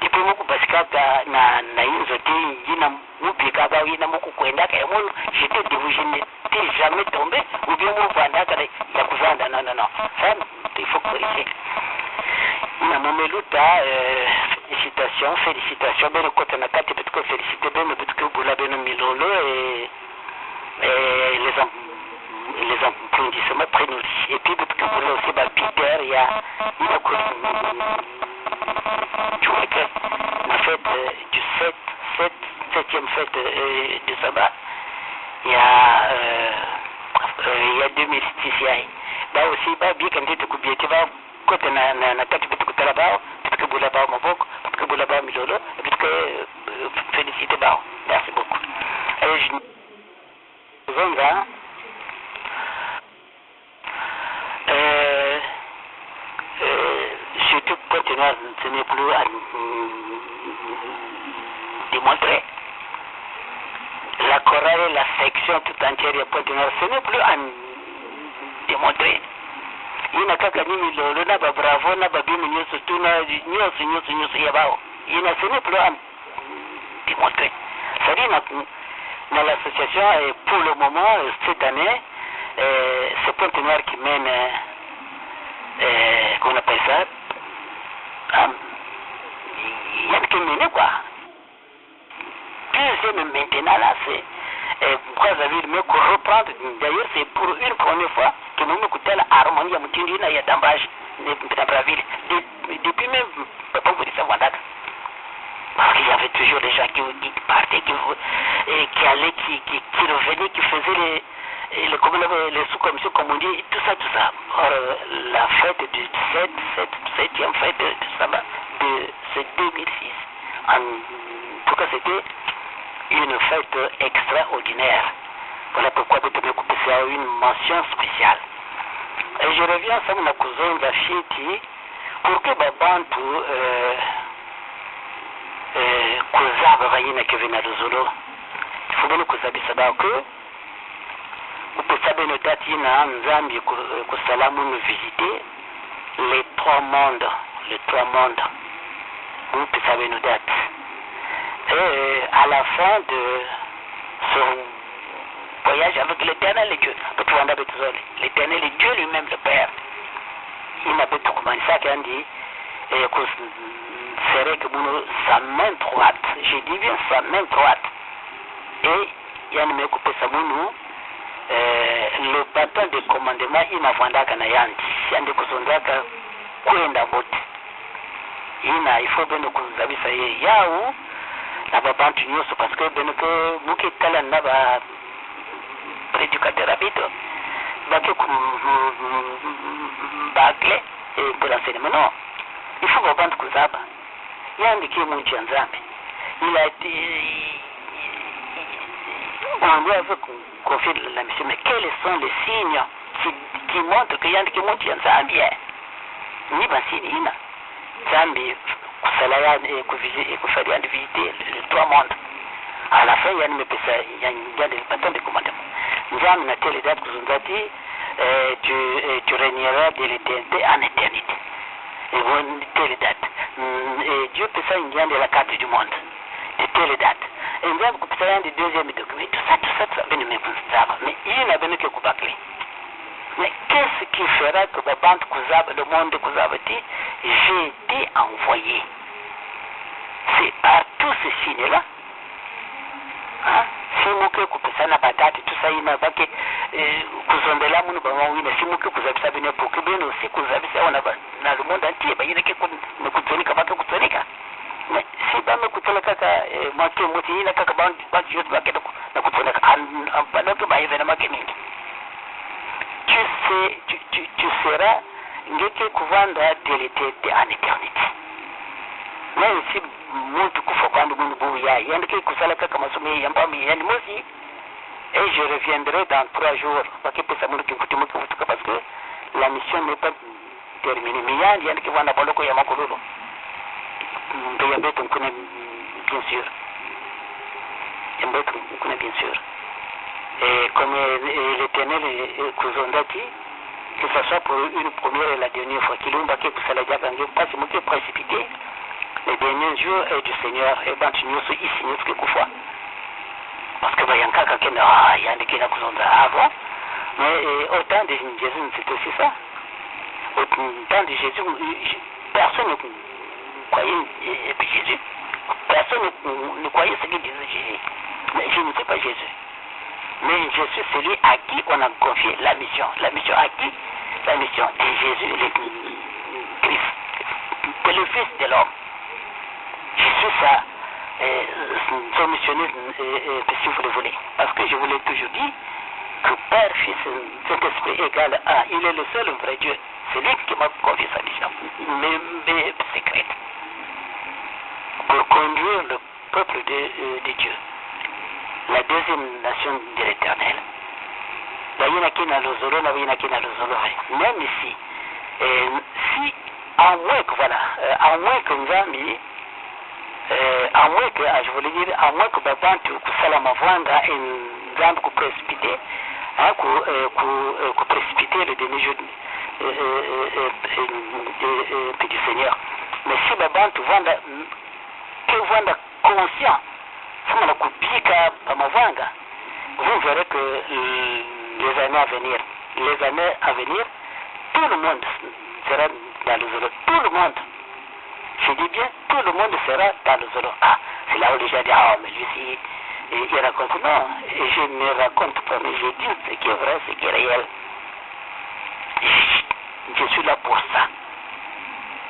depuis mon kupasika na inzo ti gina mupika ba ina mo kwenda ka moi j'étais debout, je n'étais jamais tombé ou bien mon vanda ka ya kuvanda non ça il faut corriger na mameluta félicitations beno kote na kati peut que féliciter beno peut que bula beno milolo et les applaudissements prénourris et puis peut que bula aussi ba Peter ya ina ko tu vois que la fête du 7e fête de sabbat il y a 2006 yayi ba aussi ba bi kan te ko biete ba kote na kati peut que talaba peut que bula ba maboko que vous l'avez mis là, et que félicitez Bao. Merci beaucoup. Et je vous surtout continuer, ce n'est plus à démontrer. La chorale et la section tout entière est continuer, ce n'est plus à démontrer. Ina kaka nini lolo na ba bravo na ba bimi nyoso tuna nyoso ya bao ina ce n'est plus à démontrer. C'est-à-dire dans l'association pour le moment cette année c'est Pointe-Noire qui mène qu'on appelle ça il y a que mener quoi. Deuxième maintenant là c'est pourquoi vous avez mieux que reprendre. D'ailleurs c'est pour une première fois que nous écoutons la harmonie à Moutindina et à Dambage de Braville. Depuis même, pas vous dire ça, parce qu'il y avait toujours des gens qui partaient, qui allaient, qui revenaient, qui faisaient les sous-commissions, comme on dit, tout ça. Or, la fête du 7e fête de sabbat de ce 2006, en tout cas c'était une fête extraordinaire. Voilà pourquoi nous devons couper ça une mention spéciale. Et je reviens à la cousine d'Afiti pour que Babantu Kuzaba Vayina Kevin Aluzolo. Il faut bien que ça sache que vous pouvez nous date na Nzambi Kusalamu nous visiter les trois mondes. Vous pouvez nous date. Et à la fin de ce voyage avec l'Éternel et Dieu. L'Éternel et Dieu lui-même, le Père. Il m'a tout commencé ça qui a dit serait que sa main droite, j'ai dit bien sa main droite, et il y a une coupé sa mounou, le bâton de commandement, il m'a vendu à Kanayandi, il y a des kuzondaka kwenda bote. Il faut bien que vous avez ça, il y a où la babantu nyoso parce que bien que vous qui êtes là, n'a prédicateur habite, bacle et pour l'enseignement. Non, il faut reprendre Kuzaba. Il y a un qui est mon Nzambi. Il a été. On lui avait confié la mission, mais quels sont les signes qui montrent qu'il y a un qui est mon Nzambi? Ni Basinina. Nzambi, Kusalaya et Kufadian de visiter les trois mondes. À la fin, il y a des bâtons de commandement. Nzambi n'a telle date que Zundati. Tu régneras de l'éternité en éternité. Et vous telle date. Et Dieu peut ça indien de la carte du monde. De telle date. Et nous avons coupé ça de deuxième document. Tout ça, bien mais il n'a bien que couper. Mais qu'est-ce qui fera que le monde dit j'ai été envoyé? C'est par tous ces signes-là. Hein? Si muke kupesana batati tout ça ina bake kuzondela munu ba wawina si muke kuzabisa bene poke beno si kuzabisa wana na le monde entier ba yineke ne kutonika bake kutonika. Mais si ba me kutonika ka moke muti ina kaka ba yot bake na kutonika en pendant que ba événement ke mingi. Tu seras ngeke kuvanda de l'éternité en éternité. Même si muntu kufa kwandu mungu buya yandike kusalaka kama somi yambami yandi mosi et je reviendrai dans 3 jours parce que la mission n'est pas terminée mais yandike wana boloko ya makololo mbeyabetu kuna bien sûr yambetu kuna bien sûr et comme l'Éternel kuzondati que ce soit pour une première et la dernière fois qu'il m'a que kusala jaka ngi pas mu que précipité les derniers jours du Seigneur et quand nous sommes ici nous quelque fois parce que bayanka kakena yandiki na kuzonda avant mais au temps de Jésus c'est aussi ça au temps de Jésus personne ne croyait Jésus personne ne croyait ce qu'il disait Jésus mais je ne sais pas Jésus mais Jésus c'est lui à qui on a confié la mission à qui la mission de Jésus le Christ c'est le Fils de l'homme. Jésus ça son missionnaire si vous le voulez parce que je vous l'ai toujours dit que Père, Fils, Saint-Esprit égale à il est le seul vrai Dieu, c'est lui qui m'a confié sa mission mais secrète pour conduire le peuple de Dieu, la deuxième nation de l'Éternel. Même ici si à moins que Nzambi à moins que je voulais dire à moins que babantu kusala mavwanga Nzambi précipiter précipiter le dernier jour du Seigneur. Mais si babantu vanda conscient sama na kubika mavwanga, vous verrez que les années à venir tout le monde sera dans le zéro. Tout le monde. Je dis bien, tout le monde sera dans le zéro. Ah, c'est là où les gens disent, ah, mais lui, il raconte. Non, et je ne raconte pas, mais je dis ce qui est vrai, ce qui est réel. Je suis là pour ça.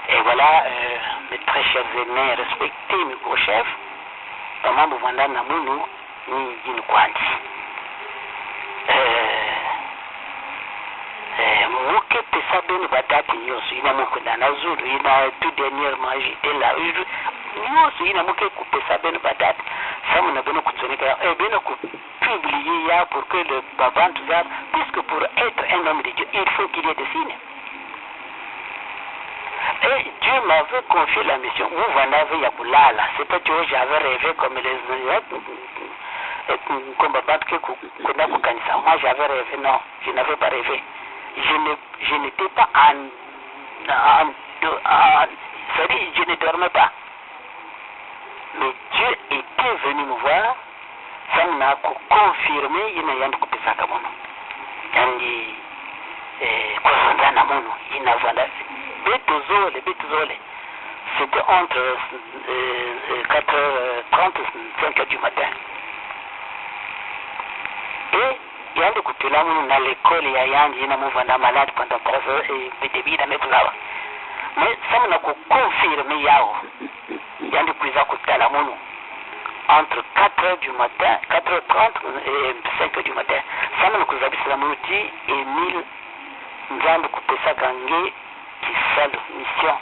Et voilà, mes très chers aînés, respectez mes gros chefs. Maman Bouvanda Namunu, ni Dine Kwandi. Moke pesa beni batati nyoso ina mukunda na zuru ina tout dernièrement j'étais là nyoso ina moke kupesa beni batati samu na beno kutsonika beno ku publier ya pour que le baban tout ça puisque pour être un homme de Dieu il faut qu'il y ait des signes et Dieu m'avait confié la mission vous en avez ya kulala c'est pas que j'avais rêvé comme les comme baban que kuna kukanisa moi j'avais rêvé non je n'avais pas rêvé. Je n'étais pas c'est-à-dire je ne dormais pas. Mais Dieu était venu me voir, ça m'a confirmé, il m'a dit que ça comme Yandi Kozondana Mono, il n'a pas Betuzole. C'était entre 4h30 et 5h du matin. Et yandi kutulamu na l'école ya yandi ina muvanda malade pendant 3 heures et débit na mekuzawa mais ça m'a confirmé yao yandi kuiza kutalamu entre 4h du matin 4h30 et 5h du matin ça m'a kuzabisa muti Emile Nzambi kupesa gange kisalo mission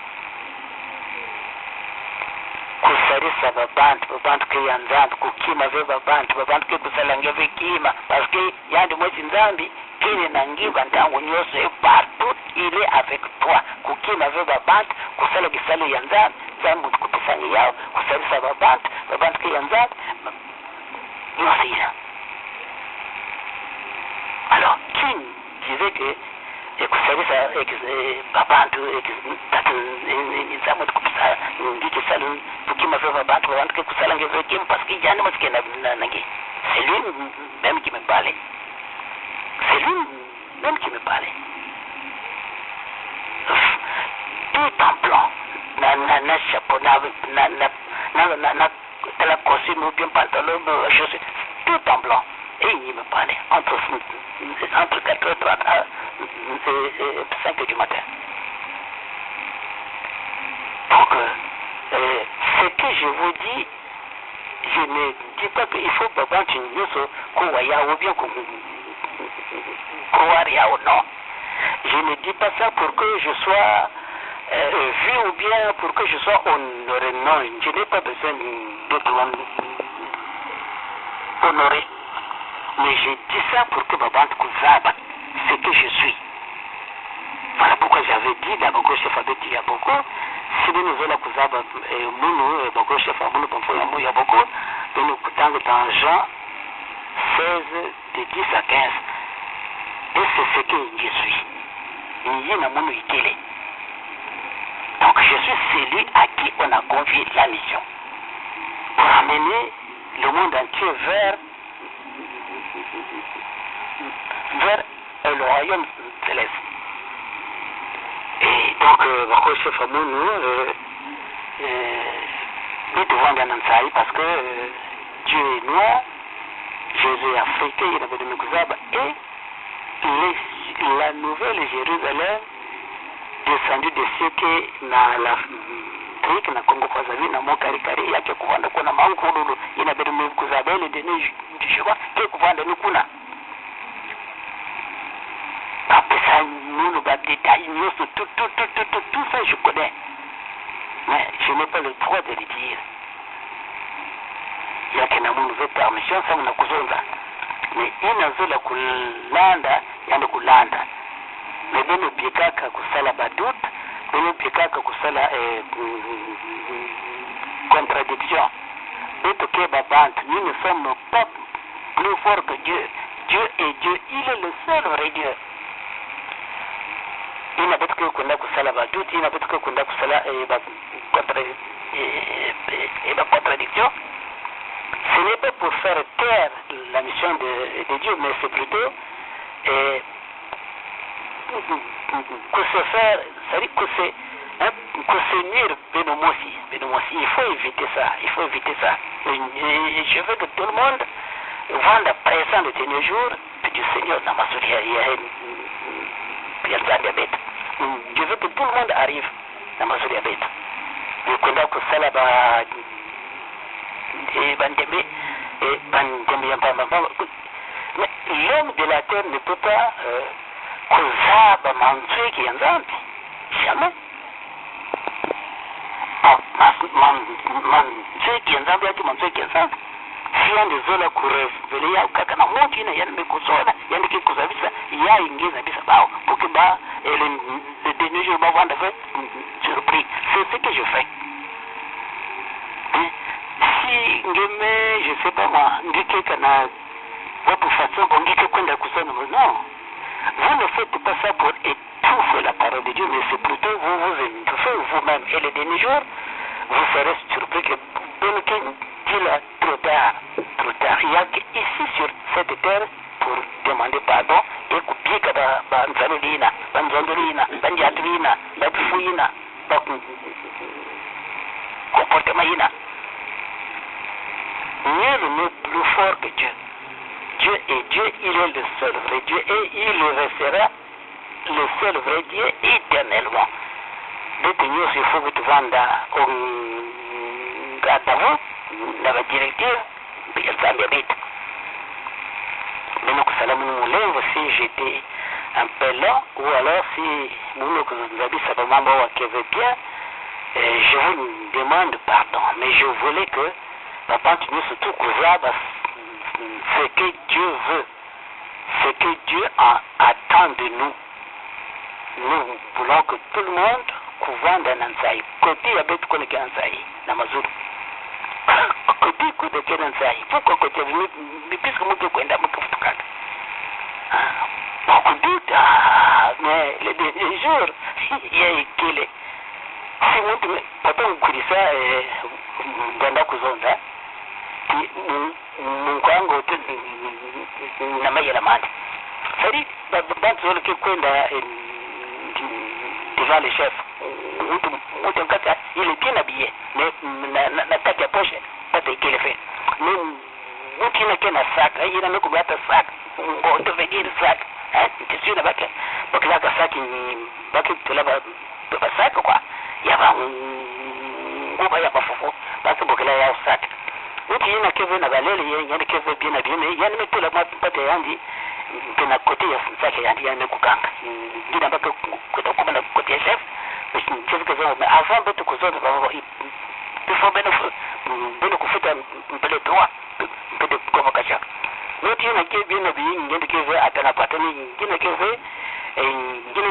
kusarisa babantu ke yanzambi kukima ve babantu ke kusalange ve kima parce que yandi mwezi nzambi kile nangiba ntango nyoso e partout il est avec toi kukima ve babantu kusala gisalo yanzambi kupisangi yao kusarisa babantu ke yanzambi nyoso. Alors qui disait que kusarisa babantu nzambi kupisa ngiki salon kukima ve babantu ke kusalange ve kima parce que yandi mwezi nangi c'est lui même qui me parlait. C'est lui même qui me parlait. Tout en blanc. Na chapeau, na costume ou bien pantalon, chaussures, tout en blanc. Et il me parlait entre 4h30 et 5h du matin. Donc, ce que je vous dis, je ne dis pas qu'il faut que tu ou bien ou non. Je ne dis pas ça pour que je sois vu ou bien pour que je sois honoré. Non, je n'ai pas besoin d'être honoré. Mais je dis ça pour que Babante Kouzaba, ce que je suis. Voilà pourquoi j'avais dit d'abord chef Abeti Yaboko, si nous avons la Kouzaba, Mounou, Boko chef Abounou, Pamfolamou Yaboko, nous coûtons dans Jean 16, de 10 à 15. Et c'est ce que je suis. Donc je suis celui à qui on a confié la mission pour amener le monde entier vers le royaume céleste. Et donc, Bako chef Amounou, nous devons dans Nansaï parce que Dieu est noir, Jésus est africain, il avait de Mekuzaba, et la nouvelle Jérusalem descendue de ceux qui na l'Afrique, na Congo Brazzaville, na Mokarikari, yake kuvanda kuna mankulu, inabidi Mekuzaba ile deni jishwa, ke kuvanda nukuna. Après ça, nous, le détail, tout ça, je connais. Mais je n'ai pas le droit de le dire. Il y a qu'un amour de permission, ça, on a cousonda. Mais il y a un kulanda, il y a un kulanda. Mais bien, le piekaka kusala badout, bien, le piekaka kusala contradiction. Et tout que babante, nous ne sommes pas plus forts que Dieu. Dieu est Dieu, il est le seul vrai Dieu. Il n'a pas de kunda kusala badout, il n'a pas de kunda kusala contradiction. Ce n'est pas pour faire taire la mission de Dieu, mais c'est plutôt que se faire, c'est-à-dire que se nuire Benomosi. Il faut éviter ça, Et je veux que tout le monde vende à présent le dernier jour du Seigneur Namasuri. Je veux que tout le monde arrive à Masuri Abet. Je connais que ça là-bas, mais l'homme de la terre ne peut pas causer manger qui est en Zambie. Jamais. Manger qui est en Zambie, manger qui est en Zambie. Si on des zones qui révèlent, kakana moki na yann mekosola, yann ki kozabisa, ya ingeza bisa bao, pour que ba le dernier jour ba vendre fait surpris. C'est ce que je fais. Si ngeme, je sais pas moi, ngike kana votre façon pour ngike kwenda kusona, non. Vous ne faites pas ça pour étouffer la parole de Dieu, mais c'est plutôt vous étouffez vous-même. Et le dernier jour, vous serez surpris que quelqu'un dit là trop tard. Il y a ici sur cette terre pour demander pardon et couper que Banzalina, Banzandolina, Banjatulina, Batfouina, comportement. Nul n'est plus fort que Dieu. Dieu est Dieu, il est le seul vrai Dieu et il restera le seul vrai Dieu éternellement. Donc nous, il faut que tu vendes à Davos, dans la directive, puis elle s'en habite. Mais nous, si j'étais un peu lent, ou alors si nous avez ça qui veut bien, je vous demande pardon. Mais je voulais que papa continue surtout ce que Dieu veut, ce que Dieu attend de nous. Nous voulons que tout le monde couvre dans Nansaï. Côté Abet Koneke Nansaï, Namazuru. Côté Koneke Nansaï. Pourquoi côté puisque nous devons aller à Moukoufoukat. Beaucoup de doutes, mais les derniers jours, il y a équilibre. Si vous papa vous connaissez ça, Ganda Kouzonda, Moukango, Namayela Mad. sari bantu zole ke kwenda devant les chefs mtu kata ile bien habillé na kati ya poche pata ikile fe mtu ina kena sac ina mekubata sac ngoto vegiri sac tisio na bake bakla ka sac ni bake tulaba sac kwa ya ba ngoba ya bafufu basi bokela ya sac mtu ina keve na balele yani keve bien habillé yani metula pata yandi kena kote ya sac yandi yani kukanga ngina bake kutokuba na kote ya chef chef que mais avant de tout cause il faut bien kufuta mbele droit de convocation mais tu n'as que bien habillé ngende keve atana patani ngine keve ngine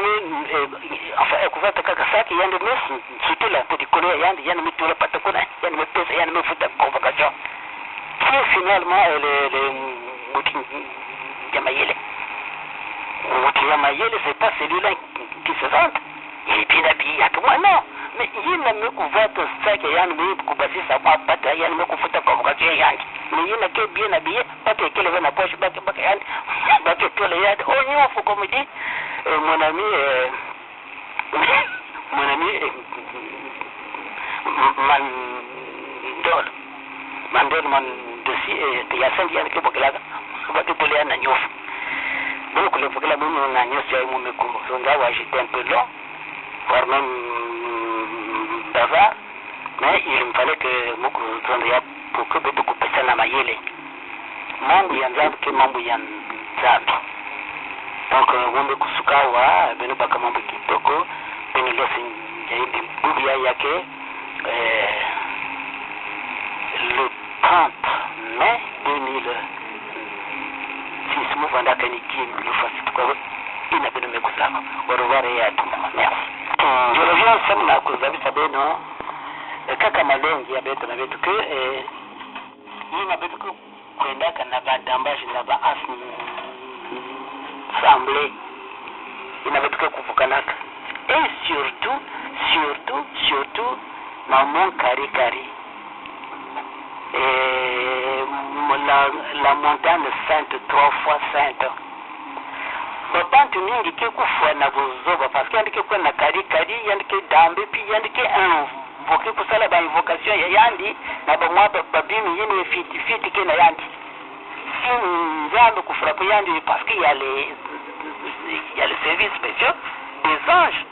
enfin kufuta kaka saki yande mes surtout la petit colère yande mitula patakuna yande mepesa yande mefuta convocation qui finalement le muti yamayele c'est pas celui-là qui se vante il est bien habillé à tout moi non mais il n'a même couvert ton sac et il n'a même couvert sa pâte il n'a même couvert ta convocation mais il n'a que bien habillé pas que quelqu'un dans la poche pas que tout le yard oh non faut comme dit mon ami Mandol man dossier il y a 5 ans que bokela ba que tout le yard nyof donc le bokela bon na nyof ya mo me ko zonga wa j'étais un peu long voire même bavard, mais il me fallait que Moko Zondia pour que beaucoup de personnes à Mayele. Mambu Yanzab que Mambu Yanzab. Donc, Wombe Kusukawa, Benubaka Mambu Kitoko, Benilesin Bubia Yake, le 30 mai 2006, Mouvanda Kaniki, le Fasitko, il n'a pas de Mekusama. Au revoir et à tout le monde. Merci. Je reviens ensemble à cause de Sabeno, kaka malengi ya beto na betu ke hii na betu kuendaka na badambaji na ba assemblée ina betu ke kuvukanaka et surtout maman kari la montagne sainte 3 fois sainte babantu mingi ke kufwa na buzoba parce que yandike kwa na kari yandike dambe pi yandike invoquer kusala ba invocation ya yandi na ba mwa babimi yini fiti ke na yandi si nzambe kufrape yandi parce qu'il y a les services spéciaux des anges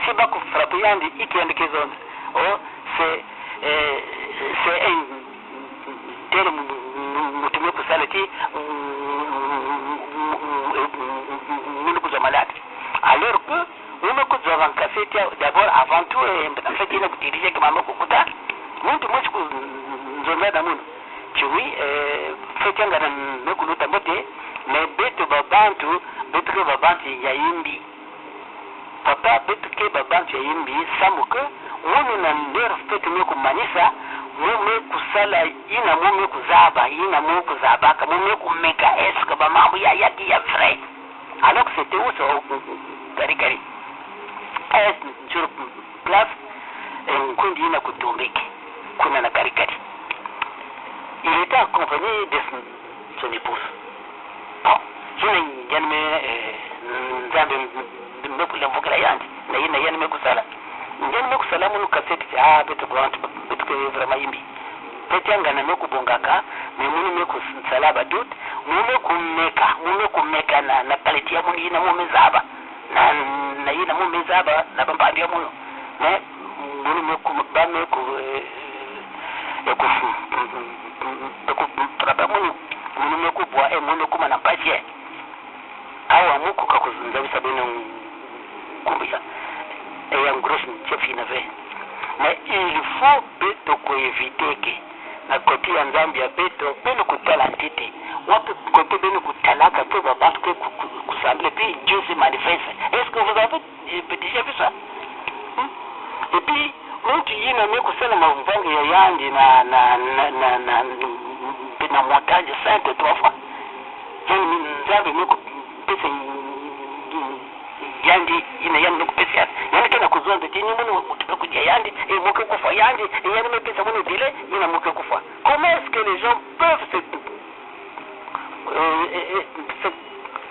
si ba kufrape yandi iki yandike zone oh c'est un tel mutume kusala ti alors que nous me coûtons en café d'abord avant tout et en fait il a dirigé que maman kukuta nous tout moi je me d'amour tu oui fait un garan me kuluta bote mais beto babantu yaimbi papa beto ke babantu yaimbi samuke wonu na ndero fait me kumanisa mume kusala ina mume kuzaba kama mume kumeka eske ba mambo ya yaki ya vrai alors que c'était où ça Karikari sur place kundi ina kutumbiki kuna na Karikari il était accompagné de son épouse bon je n'ai nzambe mbekula mbokela yandi na yina yana mekusala ngeni mekusala mu cassette beto bantu beto ke vraiment yimbi petanga na mekubongaka memuni mekusala badut mumekumeka na paleti ya mungi na mumezaba na yina mumezaba na bambandi ya muno ne muni mekubame ku traba muni mekubwa muni kuma na paje awa muku kakuzunza bisabene kumbia et en gros chef inave mais il faut beto ko éviter que na côté ya nzambi ya beto beno kutala ntiti wapi côté beno kutalaka pe babantu ke kusamble puis Dieu se manifeste. Est-ce que vous avez déjà vu ça? Et puis mtu yina me kusala mavungi ya yandi na montagne sainte 3 fois yani nzambi me kupesa yandi ina yandi kupesa yani kana kuzonda tini munu mutuka kujia yandi moke kufa yandi yani mepesa munu dile ina moke kufa. Comment est-ce que les gens peuvent se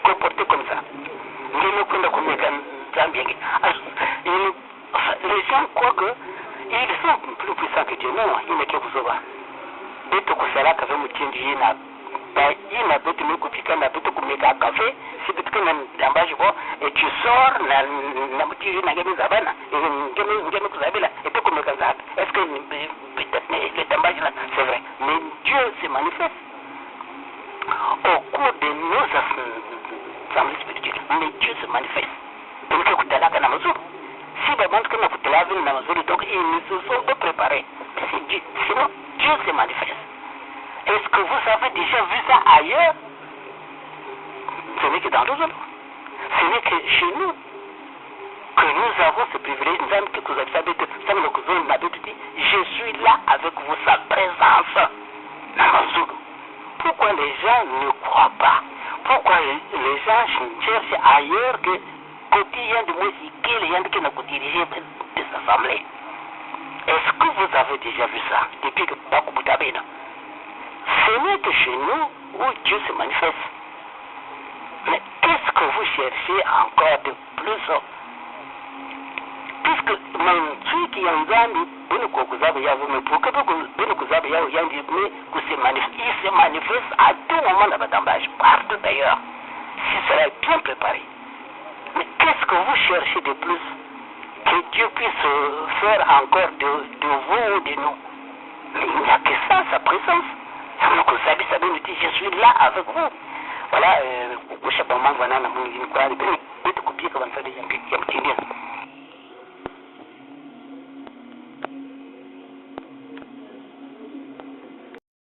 comporter plus puissant que Dieu. Non, il n'est que vous autres. Dès que vous allez avec mon tien Dieu, il n'a pas de me couper, il n'a pas de me café, si tu peux l'embaucher et tu sors, n'a pas de me zabana, et tu comme est-ce que le tambage là, c'est vrai. Mais Dieu se manifeste au cours de nos assemblées spirituelles. Mais Dieu se manifeste. Donc, si les gens qui n'ont donc ils ne se sont pas préparés. Sinon, Dieu se manifeste. Est-ce que vous avez déjà vu ça ailleurs? Ce n'est que dans nous autres. Ce n'est que chez nous que nous avons ce privilège. Nous avons que vous avez dit, je suis là avec vous, sa présence. Pourquoi les gens ne croient pas? Pourquoi les gens cherchent ailleurs que quotidien de moi, les gens qui n'ont dirigé de s'assembler? Est-ce que vous avez déjà vu ça depuis que Bakouboutabe? Ce n'est que chez nous où Dieu se manifeste. Mais qu'est-ce que vous cherchez encore de plus? Puisque celui qui en Zambie, il se manifeste à tout moment dans votre emballage, partout d'ailleurs. Si cela est bien préparé. Mais qu'est-ce que vous cherchez de plus? Que Dieu puisse faire encore de vous ou de nous. Mais il n'y a que ça, sa présence. Je suis là avec vous. Voilà,